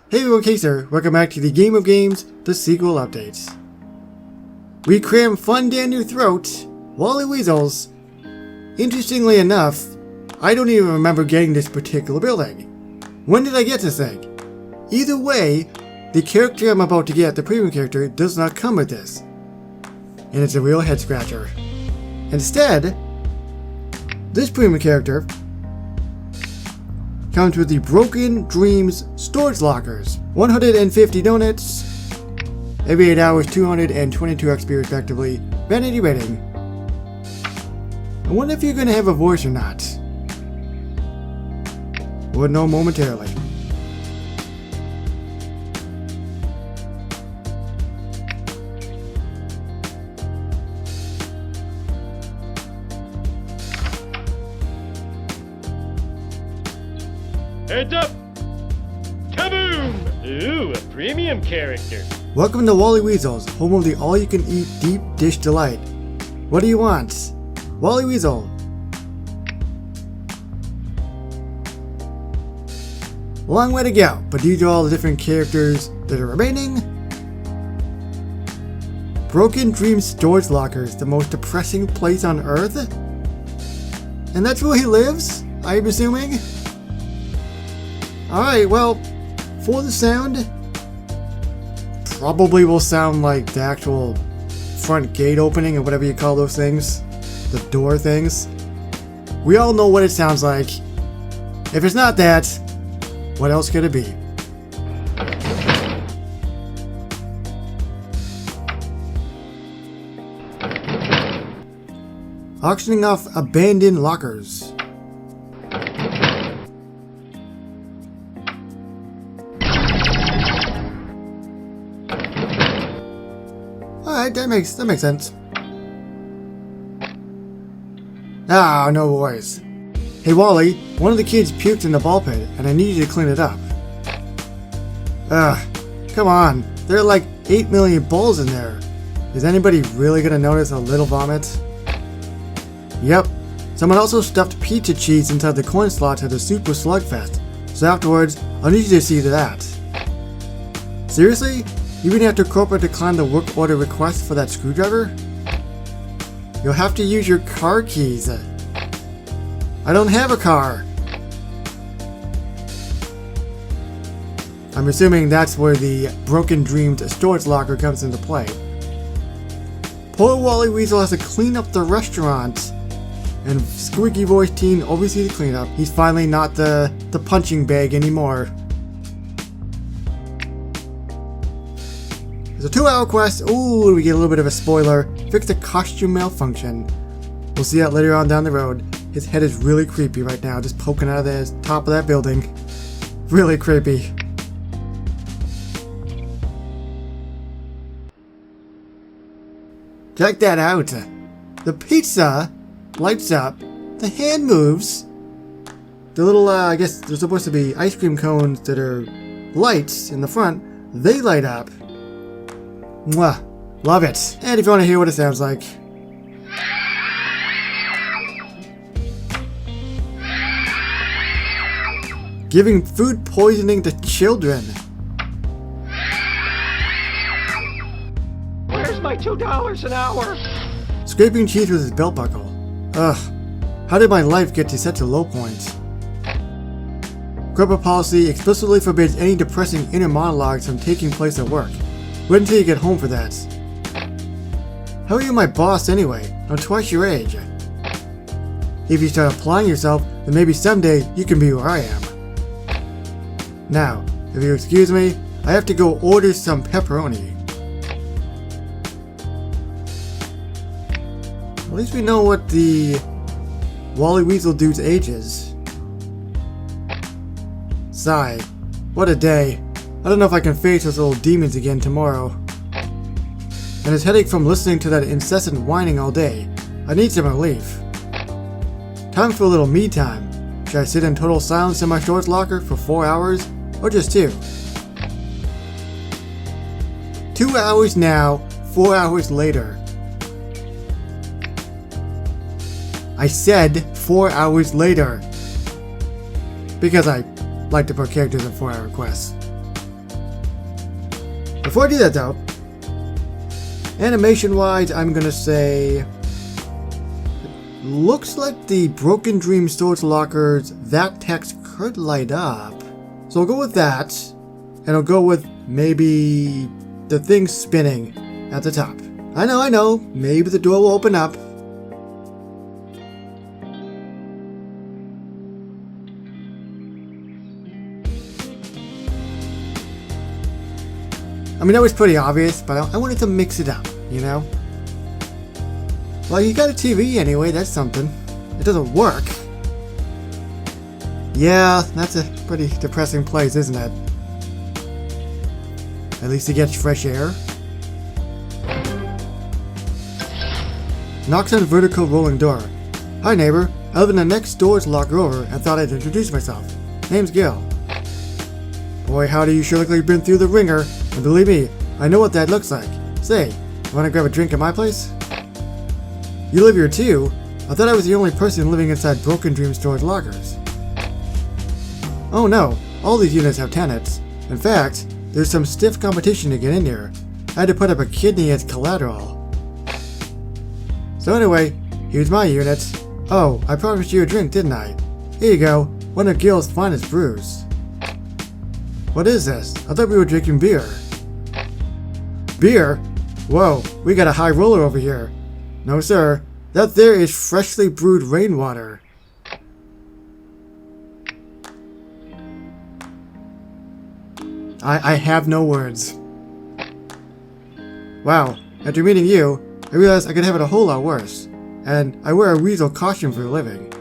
Hey everyone, Caser, welcome back to the Game of Games, the sequel updates. We cram fun down your throat, Wally Weasels. Interestingly enough, I don't even remember getting this particular building. When did I get this thing? Either way, the character I'm about to get, the premium character, does not come with this. And it's a real head scratcher. Instead, this premium character comes with the Broken Dreams storage lockers. 150 donuts, every 8 hours, 222 XP respectively, vanity rating. I wonder if you're gonna have a voice or not. We'll know momentarily. Heads up! Kaboom! Ooh, a premium character. Welcome to Wally Weasel's, home of the all-you-can-eat deep dish delight. What do you want? Wally Weasel. Long way to go, but these are all the different characters that are remaining. Broken Dream storage lockers, the most depressing place on Earth? And that's where he lives, I'm assuming? Alright, well, for the sound, probably will sound like the actual front gate opening or whatever you call those things. The door things. We all know what it sounds like. If it's not that, what else could it be? Auctioning off abandoned lockers. Alright, that makes sense. Ah, no worries. Hey Wally, one of the kids puked in the ball pit and I need you to clean it up. Come on. There are like 8 million balls in there. Is anybody really gonna notice a little vomit? Yep. Someone also stuffed pizza cheese inside the coin slots at the Super Slugfest. So afterwards, I'll need you to see to that. Seriously? Even after corporate declined the work order request for that screwdriver? You'll have to use your car keys. I don't have a car. I'm assuming that's where the Broken Dreams storage locker comes into play. Poor Wally Weasel has to clean up the restaurant. And squeaky voice teen oversees the cleanup. He's finally not the punching bag anymore. It's a 2-hour quest. Ooh, we get a little bit of a spoiler. Fix the costume malfunction. We'll see that later on down the road. His head is really creepy right now, just poking out of the top of that building. Really creepy. Check that out. The pizza lights up. The hand moves. The little, I guess there's supposed to be ice cream cones that are lights in the front. They light up. Mwah. Love it. And if you want to hear what it sounds like. Giving food poisoning to children. Where's my $2 an hour? Scraping cheese with his belt buckle. Ugh. How did my life get to such a low point? Corporate policy explicitly forbids any depressing inner monologues from taking place at work. Wait until you get home for that. How are you my boss anyway? I'm twice your age. If you start applying yourself, then maybe someday you can be where I am. Now, if you excuse me, I have to go order some pepperoni. At least we know what the Wally Weasel dude's age is. Sigh. What a day. I don't know if I can face those little demons again tomorrow. And his headache from listening to that incessant whining all day. I need some relief. Time for a little me time. Should I sit in total silence in my storage locker for 4 hours? Or just 2? 2 hours now, 4 hours later. I said 4 hours later. Because I like to put characters in 4-hour quests. Before I do that though, animation-wise, I'm gonna say... Looks like the Broken Dream storage lockers, that text could light up. So I'll go with that, and I'll go with maybe the thing spinning at the top. I know, maybe the door will open up. I mean, that was pretty obvious, but I wanted to mix it up, you know? Well, you got a TV anyway, that's something. It doesn't work. Yeah, that's a pretty depressing place, isn't it? At least he gets fresh air. Knocks on a vertical rolling door. Hi neighbor, I live in the next door's locker over and thought I'd introduce myself. Name's Gil. Boy, howdy, you sure look like you've been through the ringer. And believe me, I know what that looks like. Say, wanna grab a drink at my place? You live here too? I thought I was the only person living inside Broken Dream storage lockers. Oh no, all these units have tenants. In fact, there's some stiff competition to get in here. I had to put up a kidney as collateral. So anyway, here's my unit. Oh, I promised you a drink, didn't I? Here you go, one of Gil's finest brews. What is this? I thought we were drinking beer. Beer? Whoa, we got a high roller over here. No sir, that there is freshly brewed rainwater. I have no words. Wow, after meeting you, I realized I could have it a whole lot worse. And I wear a Weasel costume for a living.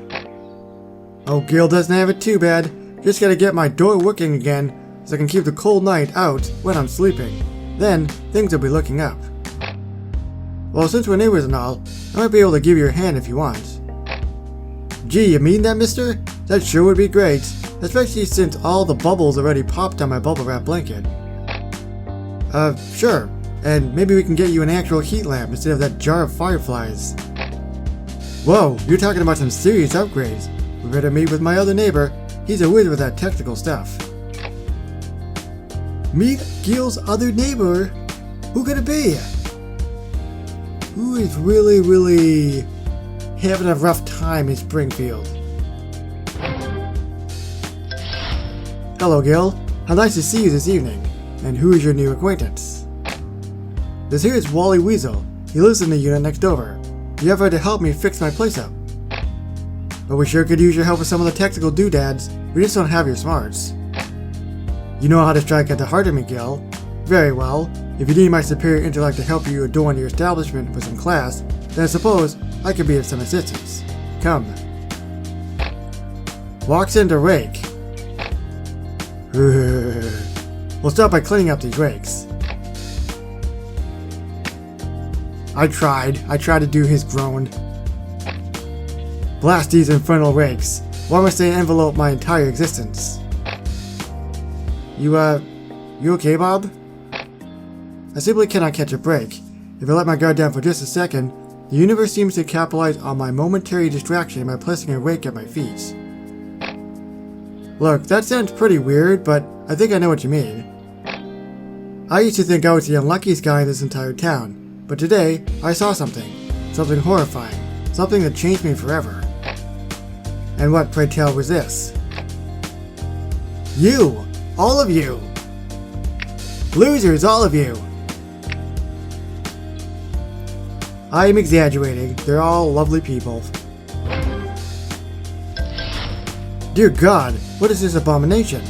Oh, Gil doesn't have it too bad. Just gotta get my door working again so I can keep the cold night out when I'm sleeping. Then, things will be looking up. Well, since we're neighbors and all, I might be able to give you a hand if you want. Gee, you mean that, mister? That sure would be great. Especially since all the bubbles already popped on my bubble wrap blanket. Sure. And maybe we can get you an actual heat lamp instead of that jar of fireflies. Whoa, you're talking about some serious upgrades. We better meet with my other neighbor. He's a wizard with that technical stuff. Meet Gil's other neighbor? Who could it be? Who is really having a rough time in Springfield? Hello, Gil. How nice to see you this evening. And who is your new acquaintance? This here is Wally Weasel. He lives in the unit next over. You offered to help me fix my place up. But we sure could use your help with some of the technical doodads. We just don't have your smarts. You know how to strike at the heart of me, Gil. Very well. If you need my superior intellect to help you adorn your establishment with some class, then I suppose I could be of some assistance. Come. Walks into rake. We'll start by cleaning up these rakes. I tried to do his groan. Blast these infernal rakes. Why must they envelope my entire existence? You okay, Bob? I simply cannot catch a break. If I let my guard down for just a second, the universe seems to capitalize on my momentary distraction by placing a rake at my feet. Look, that sounds pretty weird, but I think I know what you mean. I used to think I was the unluckiest guy in this entire town, but today I saw something horrifying, something that changed me forever. And what, pray tell, was this? You! All of you! Losers, all of you! I am exaggerating, they're all lovely people. Dear God, what is this abomination?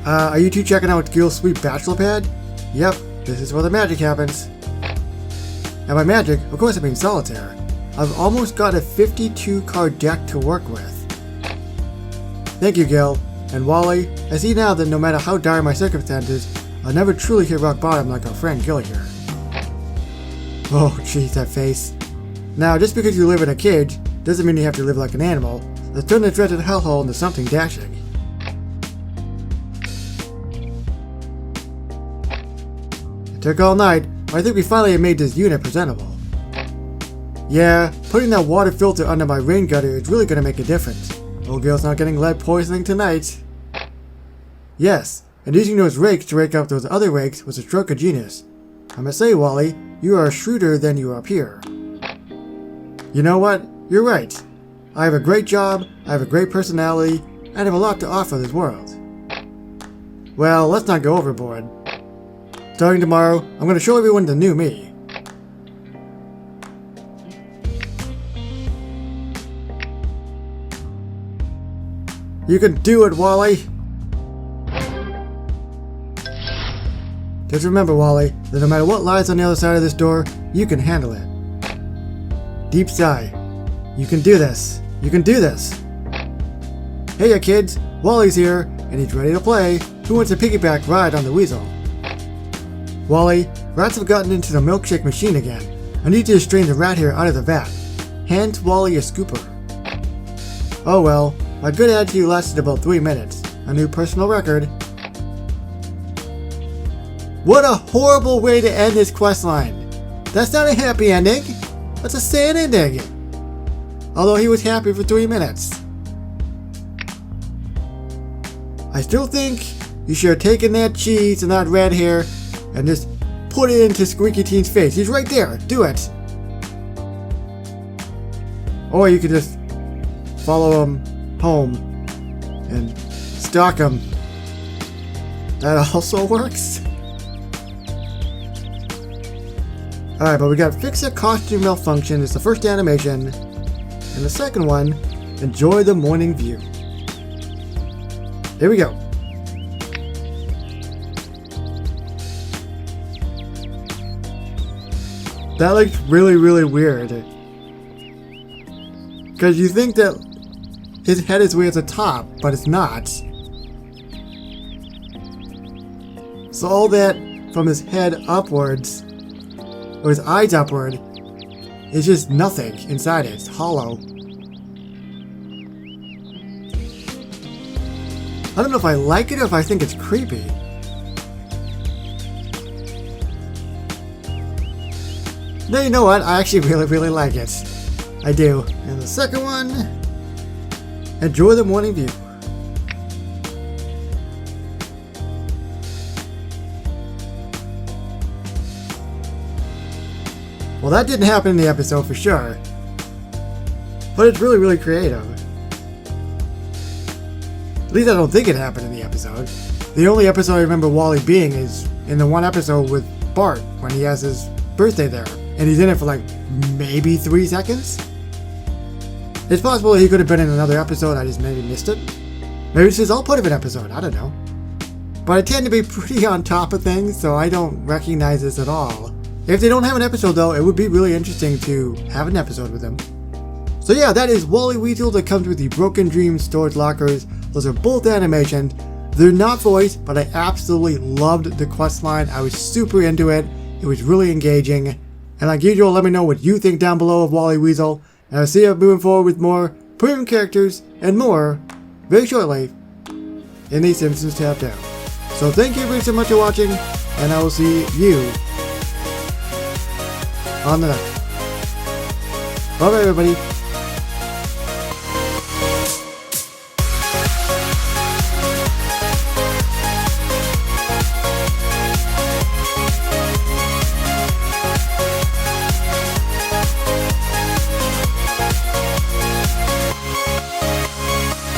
Are you two checking out Gil's sweet bachelor pad? Yep, this is where the magic happens. And by magic, of course I mean solitaire. I've almost got a 52 card deck to work with. Thank you, Gil. And Wally, I see now that no matter how dire my circumstances, I'll never truly hit rock bottom like our friend Gil here. Oh, jeez, that face. Now, just because you live in a cage, doesn't mean you have to live like an animal. Let's turn the dreaded hellhole into something dashing. It took all night, but I think we finally have made this unit presentable. Yeah, putting that water filter under my rain gutter is really gonna make a difference. Old Gil's not getting lead poisoning tonight. Yes, and using those rakes to rake up those other rakes was a stroke of genius. I must say, Wally, you are shrewder than you appear. You know what? You're right. I have a great job, I have a great personality, and I have a lot to offer this world. Well, let's not go overboard. Starting tomorrow, I'm going to show everyone the new me. You can do it, Wally! Just remember, Wally, that no matter what lies on the other side of this door, you can handle it. Deep sigh. You can do this. You can do this. Hey ya kids, Wally's here, and he's ready to play. Who wants a piggyback ride on the Weasel? Wally, rats have gotten into the milkshake machine again. I need you to strain the rat hair out of the vat. Hand Wally a scooper. Oh well, my good attitude lasted about 3 minutes. A new personal record. What a horrible way to end this questline. That's not a happy ending. That's a sad ending. Although he was happy for 3 minutes. I still think you should have taken that cheese and that red hair and just put it into Squeaky Teen's face. He's right there. Do it. Or you could just follow him home and stalk him. That also works. Alright, but we got Fix a Costume Malfunction. It's the first animation. And the second one, Enjoy the Morning View. Here we go. That looked really, really weird. Because you think that his head is way at the top, but it's not. So all that from his head upwards, or his eyes upward, is just nothing inside it. It's hollow. I don't know if I like it or if I think it's creepy. No, you know what? I actually really, really like it. I do. And the second one, Enjoy the Morning View. Well, that didn't happen in the episode for sure. But it's really, really creative. At least I don't think it happened in the episode. The only episode I remember Wally being is in the one episode with Bart when he has his birthday there. And he's in it for like maybe 3 seconds? It's possible he could have been in another episode, I just maybe missed it. Maybe it's his all part of an episode, I don't know. But I tend to be pretty on top of things, so I don't recognize this at all. If they don't have an episode though, it would be really interesting to have an episode with him. So yeah, that is Wally Weasel that comes with the Broken Dreams storage lockers. Those are both animations. They're not voiced, but I absolutely loved the questline. I was super into it. It was really engaging. And like usual, let me know what you think down below of Wally Weasel. And I'll see you moving forward with more premium characters and more very shortly in the Simpsons Tap Down. So thank you very so much for watching, and I will see you on the next. Bye everybody.